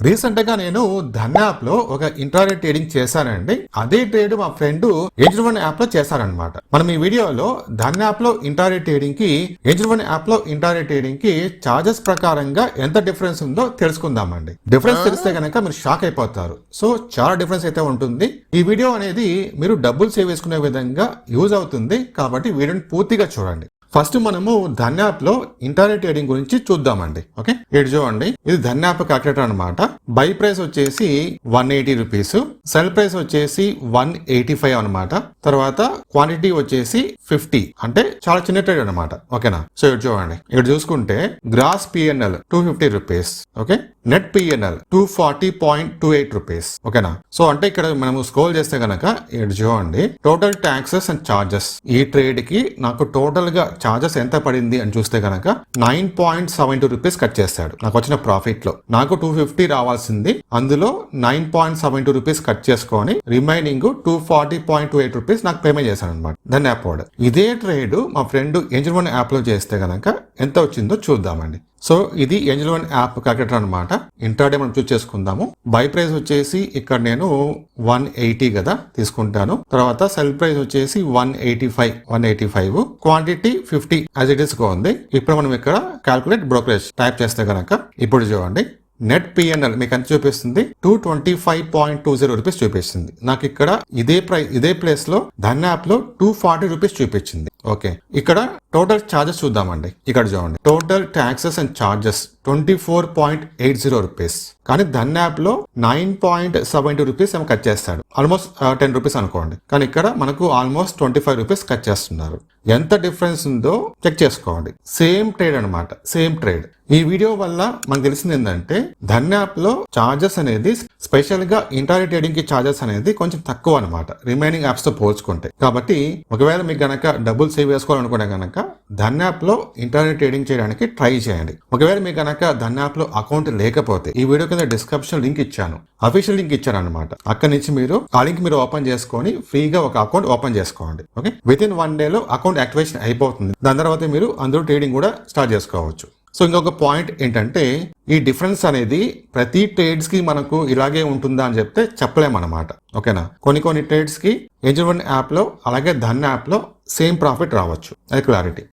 Recent గా నేను Dhan app లో ఒక ఇంట్రాడే ట్రేడింగ్ చేశానండి. అదే ట్రేడ్ మా ఫ్రెండ్ ఏంజల్ వన్ యాప్ లో చేశారనమాట. మనం ఈ వీడియోలో ధన్ యాప్ లో ఇంట్రాడే ట్రేడింగ్ కి ఏంజల్ వన్ యాప్ లో ఇంట్రాడే ట్రేడింగ్ కి చార్జెస్ ప్రకారంగా ఎంత డిఫరెన్స్ ఉందో తెలుసుకుందామండి. డిఫరెన్స్ తెలిస్తే కనుక మీరు షాక్ అయిపోతారు. సో చాలా డిఫరెన్స్ అయితే ఉంటుంది. ఈ వీడియో అనేది మీరు డబ్బులు సేవ్ చేసుకునే విధంగా యూజ్ అవుతుంది కాబట్టి వీడియోని పూర్తిగా చూడండి. ఫస్ట్ మనము ధన్ యాప్ లో ఇంటర్నెట్ ట్రేడింగ్ గురించి చూద్దామండి. ఓకే, ఇటు చూడండి, ఇది ధన్ యాప్ క్యాల్కులేటర్ అనమాట. బై ప్రైస్ వచ్చేసి 180 రూపీస్, సెల్ ప్రైస్ వచ్చేసి 185 అనమాట. తర్వాత క్వాంటిటీ వచ్చేసి 50, అంటే చాలా చిన్న ట్రేడ్ అనమాట. ఓకేనా, సో ఇటు చూడండి, ఇక్కడ చూసుకుంటే gross PNL 250 rupees. Okay, net PNL 240.28 rupees. ఓకేనా, సో అంటే ఇక్కడ మనము స్క్రోల్ చేస్తే గనక ఇటు చూడండి, టోటల్ ట్యాక్సెస్ అండ్ చార్జెస్ ఈ ట్రేడ్ కి నాకు టోటల్ గా చార్జెస్ ఎంత పడింది అని చూస్తే గనక 9.72 రూపీస్ కట్ చేస్తాడు నాకు వచ్చిన ప్రాఫిట్ లో. నాకు 250 రావాల్సింది, అందులో 9.72 రూపీస్ కట్ చేసుకొని రిమైనింగ్ 240.28 రూపీస్ నాకు పేమెంట్ చేశాను అనమాట ధన్ యాప్ వాడు. ఇదే ట్రేడ్ మా ఫ్రెండ్ ఏంజల్ వన్ యాప్ లో చేస్తే గనక ఎంత వచ్చిందో చూద్దామండి. సో ఇది ఏంజల్ వన్ యాప్ క్యాల్కులేటర్ అనమాట. ఇంట్రాడే మనం చూస్ చేసుకుందాము. బై ప్రైస్ వచ్చేసి ఇక్కడ నేను 180 కదా తీసుకుంటాను. తర్వాత సెల్ ప్రైస్ వచ్చేసి 185, క్వాంటిటీ 50 యాజ్ ఇట్ ఇస్ గా ఉంది. ఇప్పుడు మనం ఇక్కడ క్యాల్కులేట్ బ్రోకరేజ్ టైప్ చేస్తే గనక ఇప్పుడు చూడండి, నెట్ పిఎన్ఎల్ మీకు ఎంత చూపిస్తుంది, 225.20 రూపీస్ చూపిస్తుంది. నాకు ఇక్కడ ఇదే ప్లేస్ లో ధన్ యాప్ లో 240 రూపీస్ చూపించింది. ఓకే, ఇక్కడ టోటల్ చార్జెస్ చూద్దామండి. ఇక్కడ చూడండి, total taxes and charges 24.80 rupees. కానీ ధన్ యాప్ లో 9.72 రూపీస్ ఏమో కట్ చేస్తాడు, ఆల్మోస్ట్ 10 రూపీస్ అనుకోండి. కానీ ఇక్కడ మనకు ఆల్మోస్ట్ 25 రూపీస్ కట్ చేస్తున్నారు. ఎంత డిఫరెన్స్ ఉందో చెక్ చేసుకోండి. సేమ్ ట్రేడ్ అనమాట, సేమ్ ట్రేడ్. ఈ వీడియో వల్ల మనకు తెలిసింది ఏంటంటే ధన్ యాప్ లో చార్జెస్ అనేది స్పెషల్ గా ఇంటర్నెట్ ట్రేడింగ్ కి చార్జెస్ అనేది కొంచెం తక్కువ అనమాట రిమైనింగ్ యాప్స్ తో పోల్చుకుంటే. కాబట్టి ఒకవేళ మీకు గనక డబ్బులు సేవ్ చేసుకోవాలనుకుంటే గనక ధన్ యాప్ లో ఇంటర్నెట్ ట్రేడింగ్ చేయడానికి ట్రై చేయండి. ఒకవేళ మీకు గనక ధన్ యాప్ లో అకౌంట్ లేకపోతే ఈ వీడియో కింద డిస్క్రిప్షన్ లింక్ ఇచ్చాను, అఫీషియల్ లింక్ ఇచ్చాను అనమాట. అక్కడి నుంచి మీరు ఆ లింక్ మీరు ఓపెన్ చేసుకొని ఫ్రీగా ఒక అకౌంట్ ఓపెన్ చేసుకోండి. ఓకే, విత్ ఇన్ 1 డే లో అకౌంట్ యాక్టివేషన్ అయిపోతుంది. దాని తర్వాత మీరు అందులో ట్రేడింగ్ కూడా స్టార్ట్ చేసుకోవచ్చు. సో ఇంకొక పాయింట్ ఏంటంటే ఈ డిఫరెన్స్ అనేది ప్రతి ట్రేడ్స్ కి మనకు ఇలాగే ఉంటుందా అని చెప్తే చెప్పలేమన్నమాట. ఓకేనా, కొన్ని ట్రేడ్స్ కి ఏంజల్ వన్ యాప్ లో అలాగే ధన్ యాప్ లో సేమ్ ప్రాఫిట్ రావచ్చు. అది క్లారిటీ.